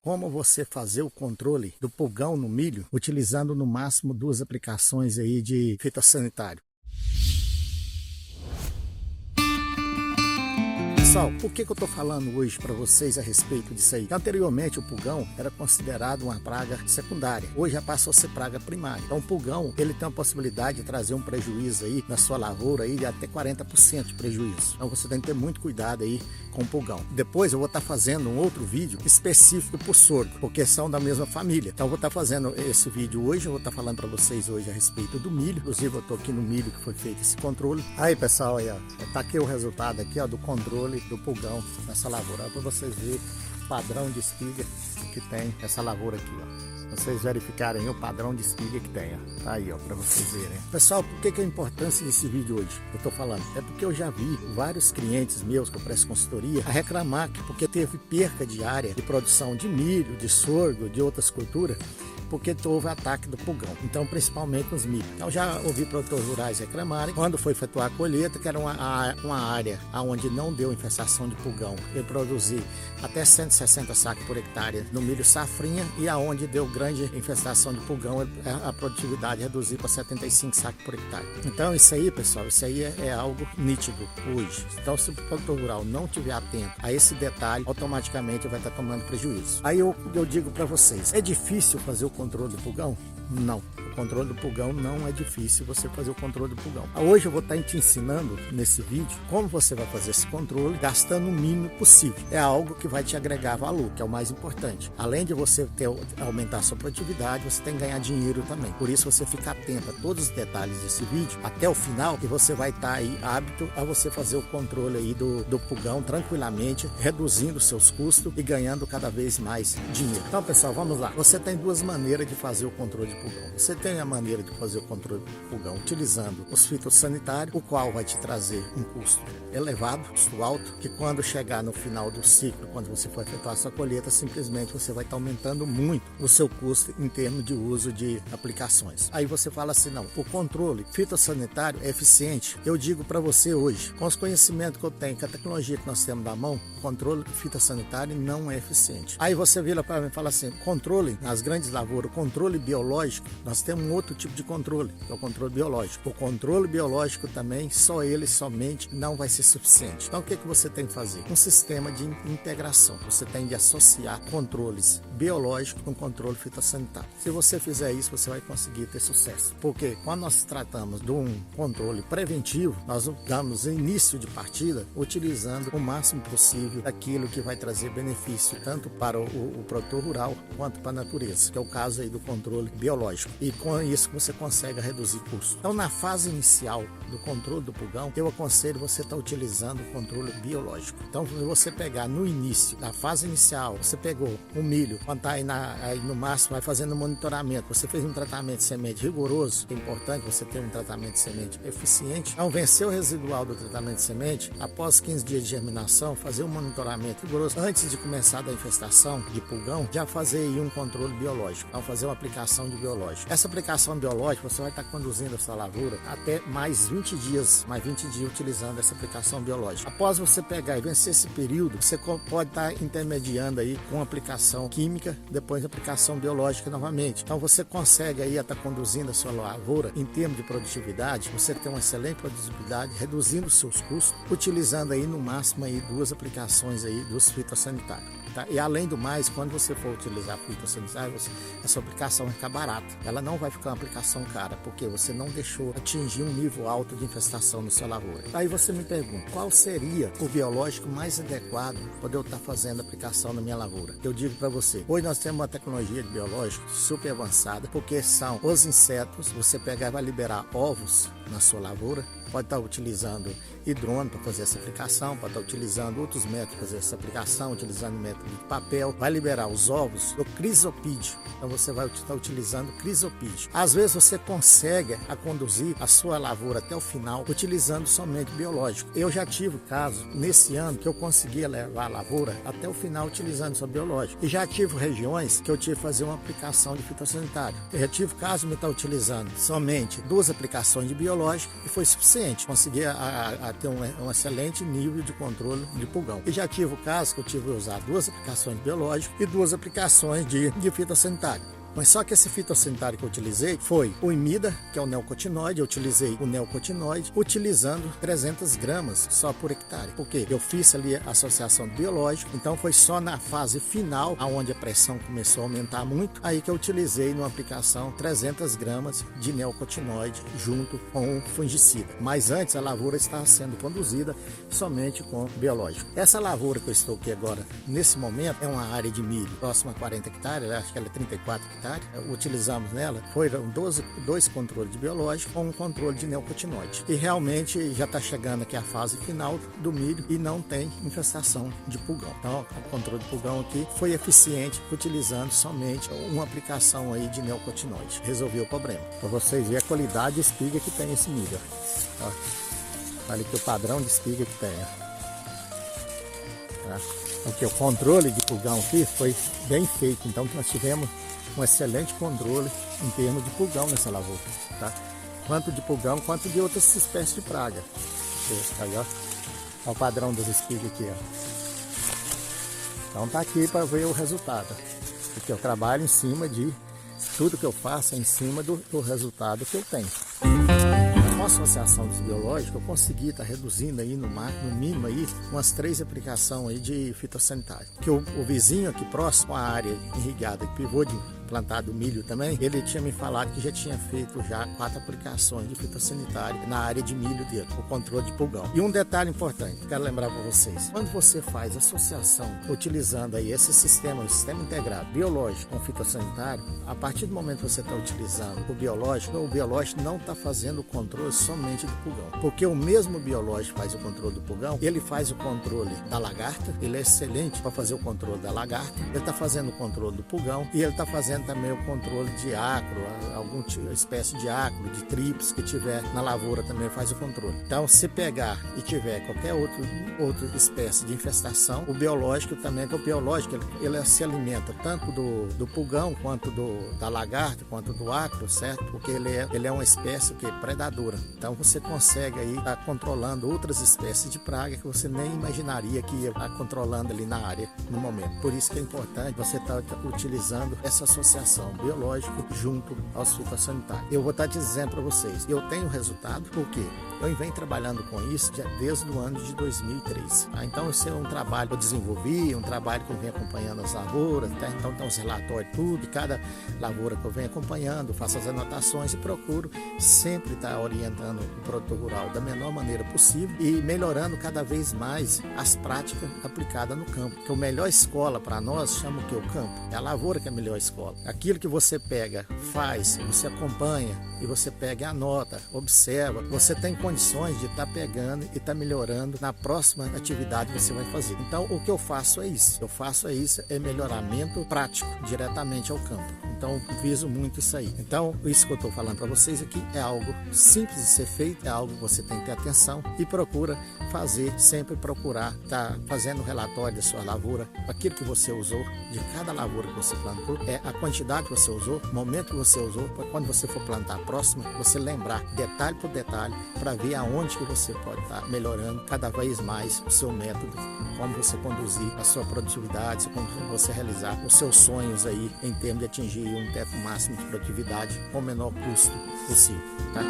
Como você fazer o controle do pulgão no milho, utilizando no máximo 2 aplicações aí de fitossanitário. Pessoal, por que eu estou falando hoje para vocês a respeito disso aí? Anteriormente o pulgão era considerado uma praga secundária, hoje já passou a ser praga primária. Então o pulgão ele tem a possibilidade de trazer um prejuízo aí na sua lavoura aí de até 40% de prejuízo. Então você tem que ter muito cuidado aí com o pulgão. Depois eu vou estar fazendo um outro vídeo específico para o sorgo, porque são da mesma família. Então eu vou estar fazendo esse vídeo hoje, eu vou estar falando para vocês hoje a respeito do milho. Inclusive eu estou aqui no milho que foi feito esse controle. Aí pessoal, aí, ó, tá aqui o resultado aqui, ó, do controle do pulgão nessa lavoura, para vocês verem o padrão de espiga que tem essa lavoura aqui, ó. Vocês verificarem o padrão de espiga que tem, ó. Tá aí, ó, para vocês verem. Pessoal, por que é a importância desse vídeo hoje? Eu tô falando, é porque eu já vi vários clientes meus que eu presto consultoria a reclamar que porque teve perca de área de produção de milho, de sorgo, de outras culturas, porque houve ataque do pulgão, então principalmente nos milho. Então já ouvi produtores rurais reclamarem, quando foi efetuar a colheita, que era uma área onde não deu infestação de pulgão, ele produzir até 160 sacos por hectare no milho safrinha, e aonde deu grande infestação de pulgão, a produtividade reduziu para 75 sacos por hectare. Então isso aí, pessoal, isso aí é algo nítido hoje. Então se o produtor rural não estiver atento a esse detalhe, automaticamente vai estar tomando prejuízo. Aí eu digo para vocês, é difícil fazer o controle do pulgão? Não, o controle do pulgão não é difícil você fazer o controle do pulgão. Hoje eu vou estar te ensinando nesse vídeo como você vai fazer esse controle gastando o mínimo possível. É algo que vai te agregar valor, que é o mais importante. Além de você aumentar a sua produtividade, você tem que ganhar dinheiro também. Por isso você fica atento a todos os detalhes desse vídeo até o final, que você vai estar aí apto a você fazer o controle aí do pulgão tranquilamente, reduzindo seus custos e ganhando cada vez mais dinheiro. Então pessoal, vamos lá. Você tem duas maneiras de fazer o controle de pulgão. Você tem a maneira de fazer o controle do pulgão utilizando os fitossanitários, o qual vai te trazer um custo elevado, custo alto, que quando chegar no final do ciclo, quando você for efetuar a sua colheita, simplesmente você vai estar aumentando muito o seu custo em termos de uso de aplicações. Aí você fala assim, não, o controle fitossanitário é eficiente. Eu digo para você hoje, com os conhecimentos que eu tenho, com a tecnologia que nós temos na mão, o controle fitossanitário não é eficiente. Aí você vira para mim e fala assim, controle nas grandes lavouras, controle biológico, nós temos um outro tipo de controle, que é o controle biológico. O controle biológico também, só ele somente não vai ser suficiente. Então o que você tem que fazer? Um sistema de integração. Você tem de associar controles biológicos com controle fitossanitário. Se você fizer isso, você vai conseguir ter sucesso. Porque quando nós tratamos de um controle preventivo, nós damos início de partida utilizando o máximo possível daquilo que vai trazer benefício tanto para o produtor rural quanto para a natureza, que é o caso aí do controle biológico. E com isso você consegue reduzir custos. Então na fase inicial do controle do pulgão, eu aconselho você estar utilizando o controle biológico. Então se você pegar no início, na fase inicial, você pegou o milho, quando está aí no máximo, vai fazendo monitoramento, você fez um tratamento de semente rigoroso, é importante você ter um tratamento de semente eficiente. Então vencer o residual do tratamento de semente, após 15 dias de germinação, fazer um monitoramento rigoroso, antes de começar da infestação de pulgão, já fazer aí um controle biológico, então fazer uma aplicação de biológico. Essa aplicação biológica, você vai estar conduzindo a sua lavoura até mais 20 dias utilizando essa aplicação biológica. Após você pegar e vencer esse período, você pode estar intermediando aí com aplicação química, depois aplicação biológica novamente. Então você consegue aí estar conduzindo a sua lavoura em termos de produtividade, você tem uma excelente produtividade, reduzindo os seus custos, utilizando aí no máximo aí 2 aplicações aí dos fitossanitários. Tá? E além do mais, quando você for utilizar fitossanitário, a sua aplicação vai ficar barata. Ela não vai ficar uma aplicação cara, porque você não deixou atingir um nível alto de infestação na sua lavoura. Aí você me pergunta, qual seria o biológico mais adequado para eu estar fazendo a aplicação na minha lavoura? Eu digo para você, hoje nós temos uma tecnologia de biológico super avançada, porque são os insetos, você pegar e vai liberar ovos na sua lavoura, pode estar utilizando hidrônio para fazer essa aplicação, pode estar utilizando outros métodos para fazer essa aplicação, utilizando método de papel, vai liberar os ovos do crisopídeo, então você vai estar utilizando crisopídeo. Às vezes você consegue conduzir a sua lavoura até o final utilizando somente biológico. Eu já tive caso nesse ano que eu conseguia levar a lavoura até o final utilizando só biológico, e já tive regiões que eu tive que fazer uma aplicação de fitossanitário. Eu já tive caso de me estar utilizando somente 2 aplicações de biológico biológico e foi suficiente. Consegui ter um excelente nível de controle de pulgão. E já tive o caso que eu tive que usar 2 aplicações de biológico e 2 aplicações de fitossanitário. Mas só que esse fitossanitário que eu utilizei foi o imida, que é o neocotinoide. Eu utilizei o neocotinoide utilizando 300 gramas só por hectare. Porque eu fiz ali a associação biológica, então foi só na fase final, onde a pressão começou a aumentar muito, aí que eu utilizei numa aplicação 300 gramas de neocotinoide junto com o fungicida. Mas antes a lavoura estava sendo conduzida somente com biológico. Essa lavoura que eu estou aqui agora, nesse momento, é uma área de milho próxima a 40 hectares, acho que ela é 34 hectares. Utilizamos nela, foram 2 controles de biológico com um controle de neocotinoide. E realmente já está chegando aqui a fase final do milho e não tem infestação de pulgão. Então o controle de pulgão aqui foi eficiente utilizando somente uma aplicação aí de neocotinoide. Resolveu o problema. Para vocês verem a qualidade de espiga que tem esse milho. Ó. Olha aqui o padrão de espiga que tem. Tá? Porque o controle de pulgão aqui foi bem feito. Então nós tivemos um excelente controle em termos de pulgão nessa lavoura, tá? Quanto de pulgão, quanto de outras espécies de praga. Aí, ó. Olha o padrão das espigas aqui, ó. Então tá aqui para ver o resultado. Porque eu trabalho em cima de tudo que eu faço, é em cima do resultado que eu tenho. Com a associação dos biológicos, eu consegui estar reduzindo aí no mínimo aí umas 3 aplicações aí de fitossanitário. Que o vizinho aqui próximo à área irrigada, que pivô de plantado milho também, ele tinha me falado que já tinha feito já 4 aplicações de fitossanitário na área de milho dele, o controle de pulgão. E um detalhe importante, quero lembrar para vocês, quando você faz associação utilizando aí esse sistema, o sistema integrado biológico com fitossanitário, a partir do momento que você está utilizando o biológico não está fazendo o controle somente do pulgão, porque o mesmo biológico faz o controle do pulgão, ele faz o controle da lagarta, ele é excelente para fazer o controle da lagarta, ele está fazendo o controle do pulgão e ele está fazendo também o controle de acro, alguma espécie de acro, de trips que tiver na lavoura também faz o controle. Então, se pegar e tiver qualquer outra espécie de infestação, o biológico também, que o biológico ele se alimenta tanto do pulgão quanto da lagarta, quanto do acro, certo? Porque ele é uma espécie que é predadora. Então, você consegue aí estar controlando outras espécies de praga que você nem imaginaria que ia estar controlando ali na área no momento. Por isso que é importante você estar utilizando essa associação biológica junto aos fitossanitários. Eu vou estar dizendo para vocês, eu tenho resultado porque eu venho trabalhando com isso já desde o ano de 2003. Tá? Então, esse é um trabalho que eu desenvolvi, um trabalho que eu venho acompanhando as lavouras, tá? Então tem os relatórios, tudo, de cada lavoura que eu venho acompanhando, faço as anotações e procuro sempre estar orientando o produtor rural da menor maneira possível e melhorando cada vez mais as práticas aplicadas no campo. Porque a melhor escola para nós chama o que? O campo. É a lavoura que é a melhor escola. Aquilo que você pega, faz, você acompanha e você pega e anota, observa, você tem condições de estar pegando e estar melhorando na próxima atividade que você vai fazer. Então, o que eu faço é isso. É melhoramento prático, diretamente ao campo. Então, viso muito isso aí. Então, isso que eu estou falando para vocês aqui é algo simples de ser feito, é algo que você tem que ter atenção e procura fazer, sempre procurar estar fazendo o relatório da sua lavoura, aquilo que você usou, de cada lavoura que você plantou, é a quantidade que você usou, o momento que você usou, para quando você for plantar a próxima, você lembrar detalhe por detalhe, para ver aonde que você pode estar melhorando cada vez mais o seu método, como você conduzir a sua produtividade, como você realizar os seus sonhos aí em termos de atingir um teto máximo de produtividade com o menor custo possível, tá?